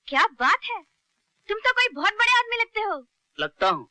क्या बात है, तुम तो कोई बहुत बड़े आदमी लगते हो। लगता हूँ,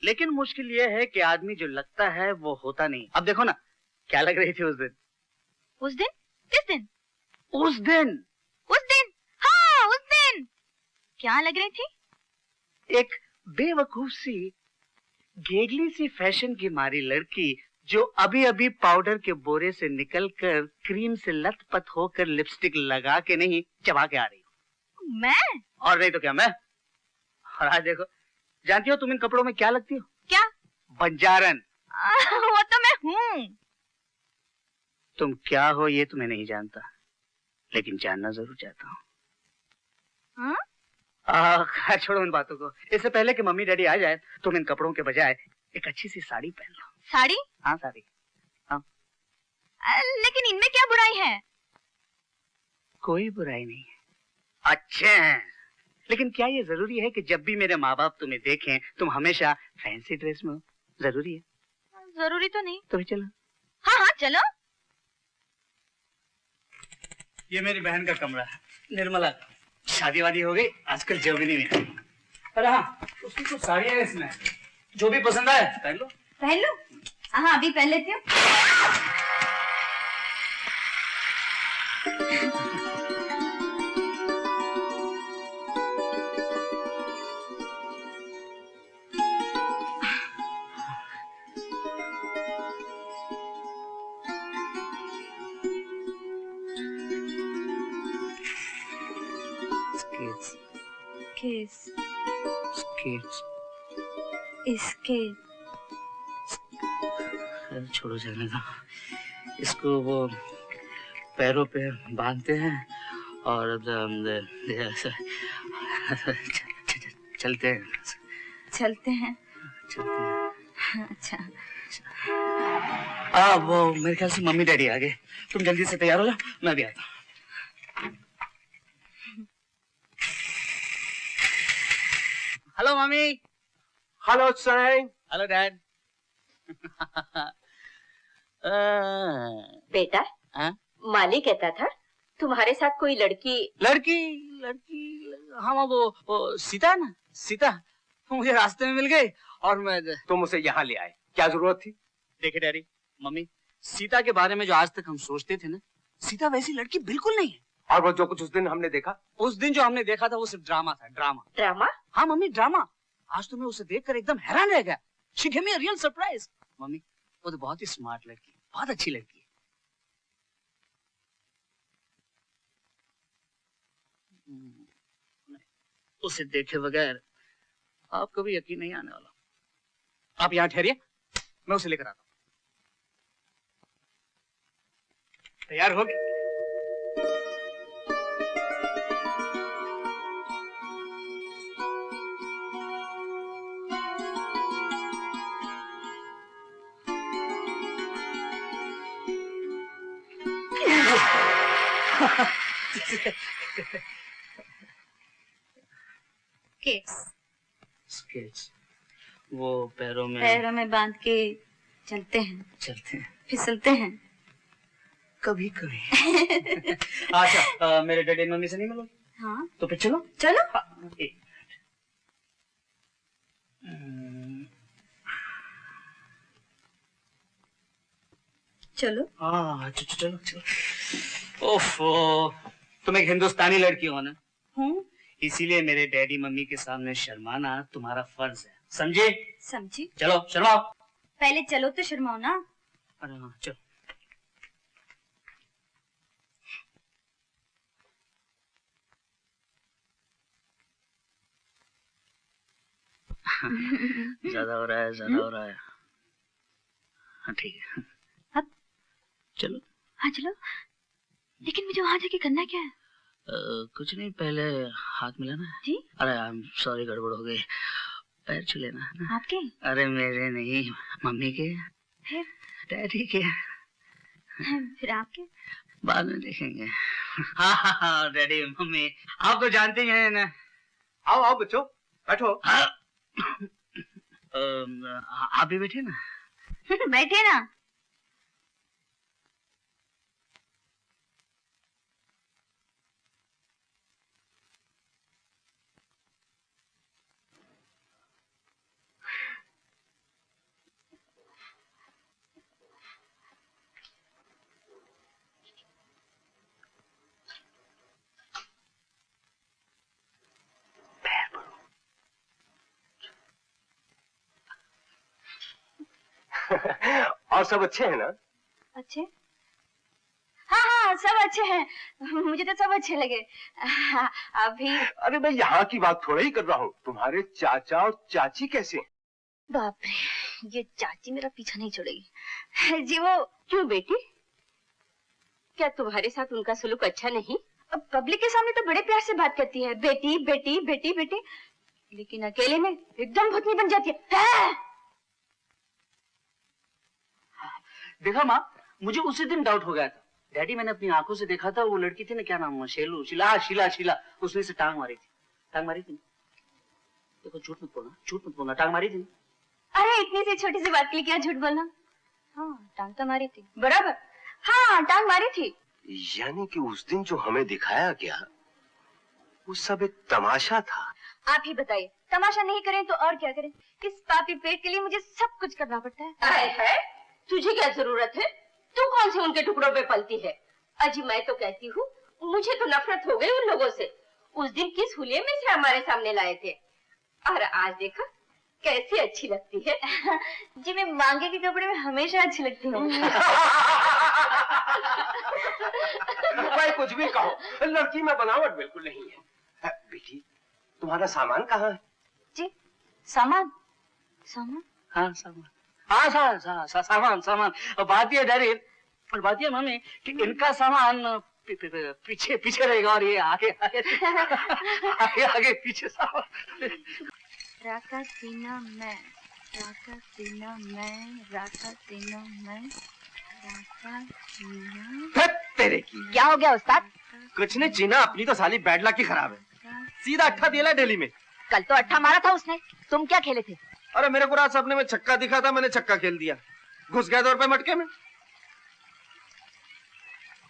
लेकिन मुश्किल ये है कि आदमी जो लगता है वो होता नहीं। अब देखो ना, क्या लग रही थी उस दिन? उस दिन? किस दिन? उस दिन। उस दिन? हाँ, उस दिन क्या लग रही थी? एक बेवकूफ सी, गेगली सी फैशन की मारी लड़की जो अभी अभी पाउडर के बोरे से निकलकर क्रीम से लथपथ होकर लिपस्टिक लगा के नहीं, चबा के आ रही हो। मैं? और नहीं तो क्या मैं। और आज देखो, जानती हो तुम इन कपड़ों में क्या लगती हो? क्या? बंजारन। वो तो मैं हूँ। तुम क्या हो ये तुम्हें नहीं जानता, लेकिन जानना जरूर चाहता हूँ। छोड़ो उन बातों को। इससे पहले कि मम्मी डैडी आ जाए, तुम इन कपड़ों के बजाय एक अच्छी सी साड़ी पहन लो। साड़ी? हाँ साड़ी। हाँ। लेकिन इनमें क्या बुराई है? कोई बुराई नहीं है, अच्छे हैं। लेकिन क्या ये जरूरी है कि जब भी मेरे माँ बाप तुम्हें देखें तुम हमेशा फैंसी ड्रेस में हो? जरूरी है? जरूरी तो नहीं। तो चलो। हाँ हाँ चलो। ये मेरी बहन का कमरा है, निर्मला। शादी वादी हो गई आजकल जर्मनी में। अरे हाँ, उसकी कुछ साड़ियाँ है इसमें, जो भी पसंद आए पहन लो। पहन लो? हाँ अभी पहन लेती हूँ। Kiss. Skates. Skate. छोड़ो जाने दो। इसको वो पैरों पे बांधते हैं और चलते हैं। चलते हैं। चलते हैं। अच्छा। वो मेरे ख्याल से मम्मी डैडी आ गए। तुम जल्दी से तैयार हो जाओ, मैं भी आता हूँ। Hello mummy. Hello son. Hello dad. बेटा, माली कहता था तुम्हारे साथ कोई लड़की हाँ वो सीता है ना, सीता। मुझे रास्ते में मिल गई और मैं। तुम उसे यहाँ ले आए, क्या जरूरत थी? देखिए डैडी मम्मी, सीता के बारे में जो आज तक हम सोचते थे ना, सीता वैसी लड़की बिल्कुल नहीं है। और वो जो कुछ उस दिन हमने देखा? उस दिन जो हमने देखा था वो सिर्फ ड्रामा था। ड्रामा? हाँ मम्मी, ड्रामा। आज तो मैं उसे देखकर एकदम हैरान रह गया। She gave me a real surprise। Mummy वो तो बहुत ही स्मार्ट लड़की, बहुत अच्छी लड़की है। उसे देखे बगैर आप कभी यकीन नहीं आने वाला। आप यहाँ ठहरिए, मैं उसे लेकर आता हूँ। तैयार हो गए? स्केट्स वो पैरों में बांध के चलते हैं, फिसलते हैं कभी कभी। अच्छा मेरे डैडी मम्मी से नहीं मिलोगे? हाँ तो फिर चलो। चलो। चलो। हाँ चलो। ओफो, तुम एक हिंदुस्तानी लड़की हो ना? हूँ। इसीलिए मेरे डैडी मम्मी के सामने शर्माना तुम्हारा फर्ज है, समझे? समझी। चलो शर्माओ। पहले चलो तो शर्माओ ना। अरे हाँ चलो। ज्यादा हो रहा है। हाँ ठीक है। अब चलो। हाँ चलो। लेकिन मुझे वहाँ जाके करना क्या है? कुछ नहीं, पहले हाथ मिलाना है। जी? अरे आई एम सॉरी, गड़बड़ हो गई। पैर छू लेना है ना। आपके? अरे मेरे नहीं, मम्मी के। फिर? डैडी के। फिर आपके? बाद में देखेंगे। हाँ डैडी मम्मी आप तो जानते ही हैं ना। आओ बच्चों बैठो। आप भी बैठे ना। बैठे ना। और सब अच्छे हैं ना? अच्छे? हाँ हाँ, सब अच्छे हैं। मुझे तो सब अच्छे लगे। अभी अरे मैं यहाँ की बात थोड़ा ही कर रहा हूँ। तुम्हारे चाचा और चाची कैसे हैं? बाप रे, ये चाची मेरा पीछा नहीं छोड़ेगी। जी वो क्यों बेटी? क्या तुम्हारे साथ उनका सलूक अच्छा नहीं? अब पब्लिक के सामने तो बड़े प्यार से बात करती है, बेटी बेटी बेटी बेटी, लेकिन अकेले में एकदम भूतनी बन जाती है। देखा माँ, मुझे उसी दिन डाउट हो गया था। डैडी, मैंने अपनी आंखों से देखा था, वो लड़की थी ना, क्या नाम है, शेलू, शीला, उसने से टांग मारी थी। देखो, झूठ मत बोलना, टांग मारी थी। अरे इतनी सी छोटी सी बात के लिए क्या झूठ बोलना? हाँ, टांग तो मारी थी, बराबर। हाँ, टांग मारी थी। यानी कि उस दिन जो हमें दिखाया गया वो सब एक तमाशा था। आप ही बताइए, तमाशा नहीं करें तो और क्या करें? इस पापी पेट के लिए मुझे सब कुछ करना पड़ता है। तुझे क्या जरूरत है? तू कौन से उनके टुकड़ों पे पलती है? अजी मैं तो कहती हूँ, मुझे तो नफरत हो गई उन लोगों से। उस दिन किस हुलिये में से हमारे सामने लाए थे, और आज देखा कैसी अच्छी लगती है। जी मैं मांगे के कपड़े में हमेशा अच्छी लगती हूँ। भाई कुछ भी कहो, लड़की में बनावट बिल्कुल नहीं है। बेटी, तुम्हारा सामान कहाँ है? जी सामान? हाँ, सामान। और बात यह डैडी, और बात यह मम्मी कि इनका सामान पीछे रहेगा और ये आगे पीछे सामान। राका सीना मैं, राका सीना मैं, राका सीना मैं, राका सीना। तेरे की क्या हो गया उस्ताद? कुछ नहीं, जीना अपनी तो साली बैड लक की खराब है। सीधा अट्ठा दिया दिल्ली में। कल तो अट्ठा मारा था उसने। तुम क्या खेले थे? अरे मेरे को रात सपने में छक्का दिखा था, मैंने छक्का खेल दिया, घुस गया 2 रुपए मटके में।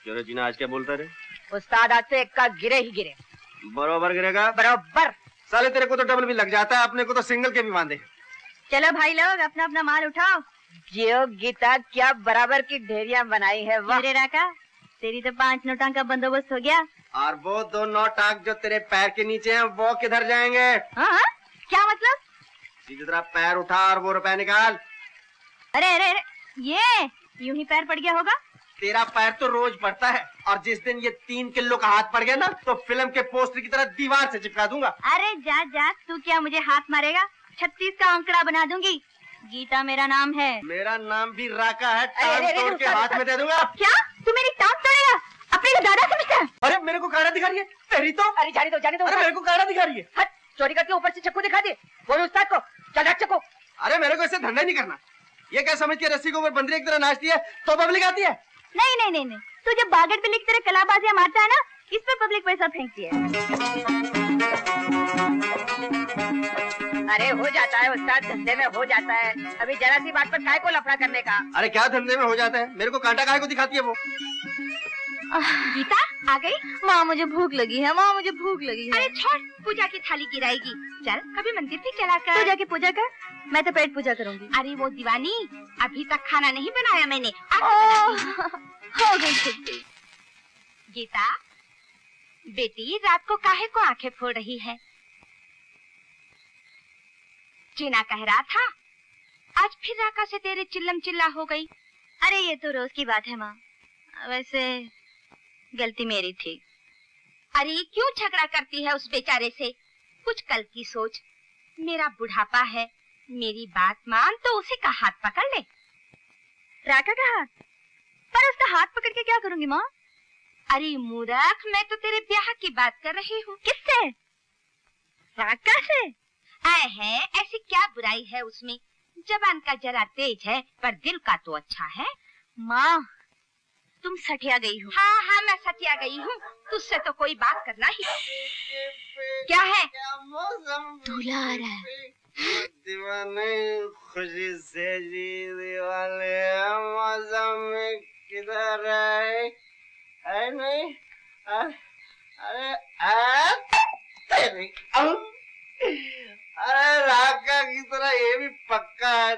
चलो जीना, आज क्या बोलता रे? उस्ताद आज से एक्का गिरे ही गिरे। बरोबर गिरेगा? बराबर। साले तेरे को तो डबल भी लग जाता है, अपने को तो सिंगल के भी बांधे। चलो भाई लोग, अपना अपना माल उठाओ। जियो गीता, क्या बराबर की ढेरियां बनाई है। वाह रे राका, तेरी तो 5 नोटों का बंदोबस्त हो गया। और वो 2 नोट जो तेरे पैर के नीचे हैं वो किधर जाएंगे? हाँ? क्या मतलब? सीधी तरह पैर उठा और वो रुपए निकाल। अरे ये यूं ही पैर पड़ गया होगा। तेरा पैर तो रोज पड़ता है, और जिस दिन ये 3 किलो का हाथ पड़ गया ना, तो फिल्म के पोस्टर की तरह दीवार से चिपका दूंगा। अरे जा, तू क्या मुझे हाथ मारेगा? 36 का आंकड़ा बना दूंगी। गीता मेरा नाम है। मेरा नाम भी राका है, टांग अरे, तोड़ के हाथ में दे दूंगा। क्या तू मेरी टांग तोड़ेगा? अपने को दादा समझता है? अरे मेरे को काड़ा दिखा रही है तेरी तो। अरे जाने दो। अरे मेरे को काड़ा दिखा रही है। हट, चोरी करके ऊपर से चक्कू दिखा दे। बोलो उस्ताद को, चल हट चक्कू। अरे मेरे को इससे धंधा नहीं करना। ये क्या समझ के रस्सी के ऊपर बंदरी की तरह नाचती है तो पब्लिक आती है? नहीं, तू जब बागड़ पे लिख तरह कलाबाजियां मारता है ना, इस पर पब्लिक पैसा फेंकती है। अरे हो जाता है उस्ताद, धंधे में हो जाता है। अभी जरा सी बात पर काय को लफड़ा करने का। अरे क्या धंधे में हो जाता है? मेरे को कांटा काहे को दिखाती है वो? गीता आ गई? माँ मुझे भूख लगी है, अरे छोड़, पूजा की थाली गिराएगी। चल कभी मंदिर भी चला कर। पूजा की पूजा कर, मैं तो पेट पूजा करूंगी। अरे वो दीवानी, अभी तक खाना नहीं बनाया मैंने। हो गई छुट्टी। गीता बेटी, रात को काहे को आंखें फोड़ रही है? चीना कह रहा था आज फिर राका से तेरे चिल्लम चिल्ला हो गई। अरे ये तो रोज की बात है माँ, वैसे गलती मेरी थी। अरे क्यों झगड़ा करती है उस बेचारे से? कुछ कल की सोच। मेरा बुढ़ापा है, मेरी बात मान तो उसी का हाथ पकड़ ले। राका का हाथ? पर उसका हाथ पकड़ के क्या करूंगी माँ? अरे मूर्ख, मैं तो तेरे ब्याह की बात कर रही हूँ। किससे? राका से? है, ऐसी क्या बुराई है उसमें? जबान का जरा तेज है, पर दिल का तो अच्छा है। माँ तुम सठिया गई हो। हाँ, मैं सठिया गई हूँ। तुझसे तो कोई बात करना ही। क्या है? दूल्हा आ रहा है। दीवाने खुशी से जी दीवाने मौसम में किधर है? नहीं, अरे राका की तरह ये भी पक्का है।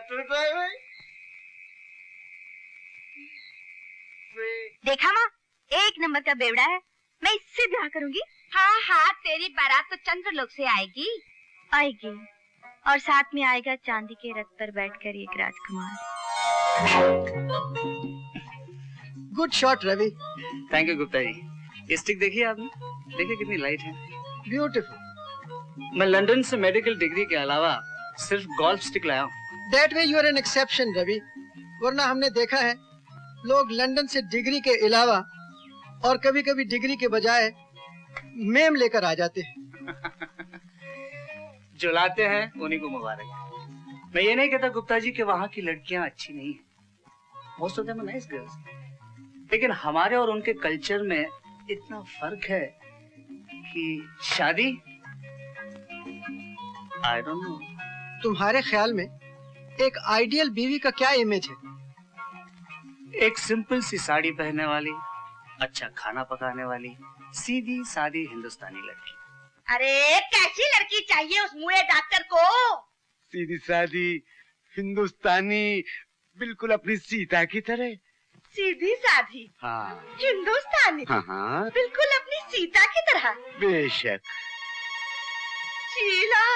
देखा माँ, 1 नंबर का बेवड़ा है। मैं इससे ब्याह करूंगी। हाँ, तेरी बारात तो चंद्रलोक से आएगी, और साथ में आएगा चांदी के रथ पर बैठकर एक राजकुमार। Good shot Ravi. Thank you Gupta ji. ये स्टिक देखिए आपने, देखिए कितनी लाइट है। ब्यूटीफुल। मैं लंदन से मेडिकल डिग्री के अलावा सिर्फ गोल्फ स्टिक लाया हूँ। That way you are an exception, Ravi. वरना हमने देखा है लोग लंदन से डिग्री के अलावा और कभी-कभी डिग्री के बजाय मेम लेकर आ जाते हैं। जो लाते हैं उन्हीं को मुबारक। मैं ये नहीं कहता गुप्ता जी कि वहाँ की लड़कियां अच्छी नहीं हैं। Most of them are nice girls. लेकिन हमारे और उनके कल्चर में इतना फर्क है कि शादी, आई डोंट नो। तुम्हारे ख्याल में एक आइडियल बीवी का क्या इमेज है? एक सिंपल सी साड़ी पहनने वाली, अच्छा खाना पकाने वाली, सीधी सादी हिंदुस्तानी लड़की। अरे कैसी लड़की चाहिए उस मुए डॉक्टर को? सीधी सादी हिंदुस्तानी, बिल्कुल अपनी सीता की तरह। सीधी सादी, हाँ हिंदुस्तानी, हाँ बिल्कुल अपनी सीता की तरह। बेशक। शीला,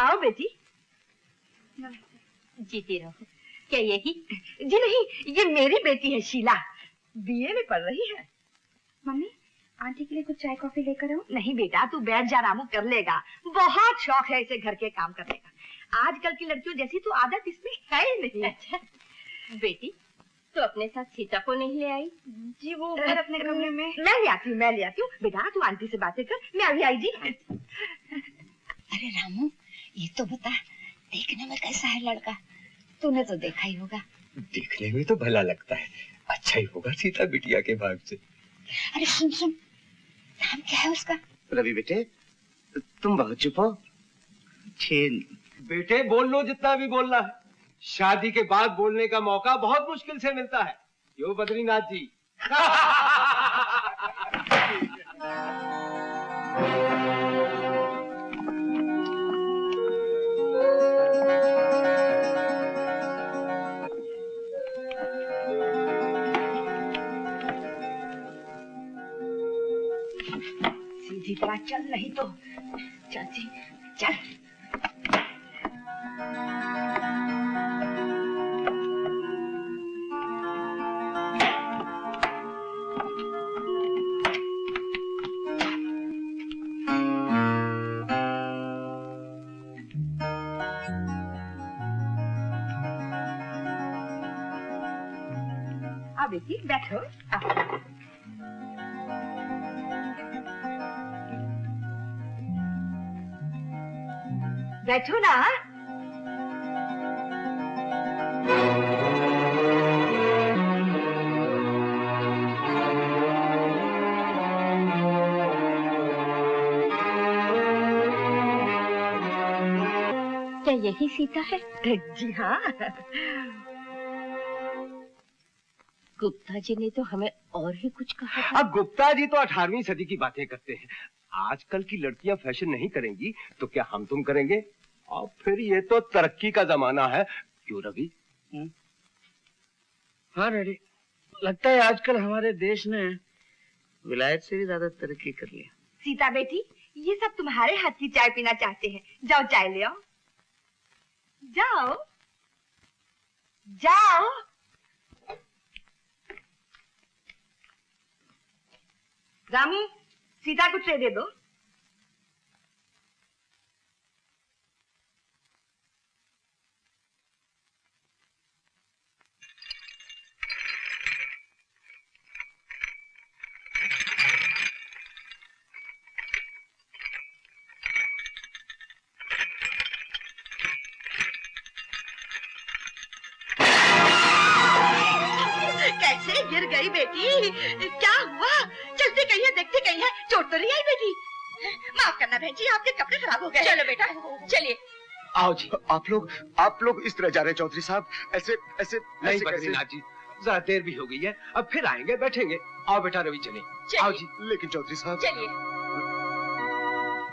आओ बेटी। जीती रहो। क्या यही? जी नहीं, ये मेरी बेटी है शीला, बीए में पढ़ रही है। मम्मी आंटी के लिए कुछ चाय कॉफी लेकर आओ। नहीं बेटा, तू बैठ जा, रामू कर लेगा। बहुत शौक है इसे घर के काम करने का। आजकल की लड़कियों जैसी तो आदत इसमें है ही नहीं। अच्छा बेटी, तो अपने साथ सीता को नहीं ले आई? जी वो ऊपर अपने कमरे में। मैं ले आती हूँ। बेटा तू आंटी से बातें कर, मैं अभी आई जी। अरे रामू, ये तो बता, देखने में कैसा है लड़का? तूने तो देखा ही होगा। देखने में तो भला लगता है, अच्छा ही होगा सीता बिटिया के भाग से। अरे सुन, नाम क्या है उसका? रवि बेटे, तुम बहुत चुप हो। बेटे बोल लो जितना भी बोलना है। शादी के बाद बोलने का मौका बहुत मुश्किल से मिलता है। क्यों बद्रीनाथ जी? सीधी तरह चल, नहीं तो चाची चल। आओ बेटी बैठो। बैठो ना। क्या यही सीता है? जी हाँ। गुप्ता जी ने तो हमें और ही कुछ कहा था। अब गुप्ता जी तो 18वीं सदी की बातें करते हैं। आजकल की लड़कियां फैशन नहीं करेंगी तो क्या हम तुम करेंगे? और फिर ये तो तरक्की का जमाना है। क्यों रवि? हाँ डैडी, लगता है आजकल हमारे देश ने विलायत से भी ज्यादा तरक्की कर लिया। सीता बेटी, ये सब तुम्हारे हाथ की चाय पीना चाहते हैं। जाओ चाय ले आओ। जाओ जाओ। रामू, सीता को ट्रे दे दो। कैसे गिर गई बेटी? क्या हुआ? चलती कहीं है, देखती कहीं है, चोट तो नहीं आई बेटी? माफ करना बहन जी, आपके कपड़े खराब हो गए। चलो बेटा चलिए। आओ जी। आप लोग इस तरह जा रहे चौधरी साहब? ऐसे ऐसे नहीं बद्रीनाथ जी, जरा देर भी हो गई है, अब फिर आएंगे बैठेंगे। आओ बेटा रवि चले। आओ जी। लेकिन चौधरी साहब। चलिए।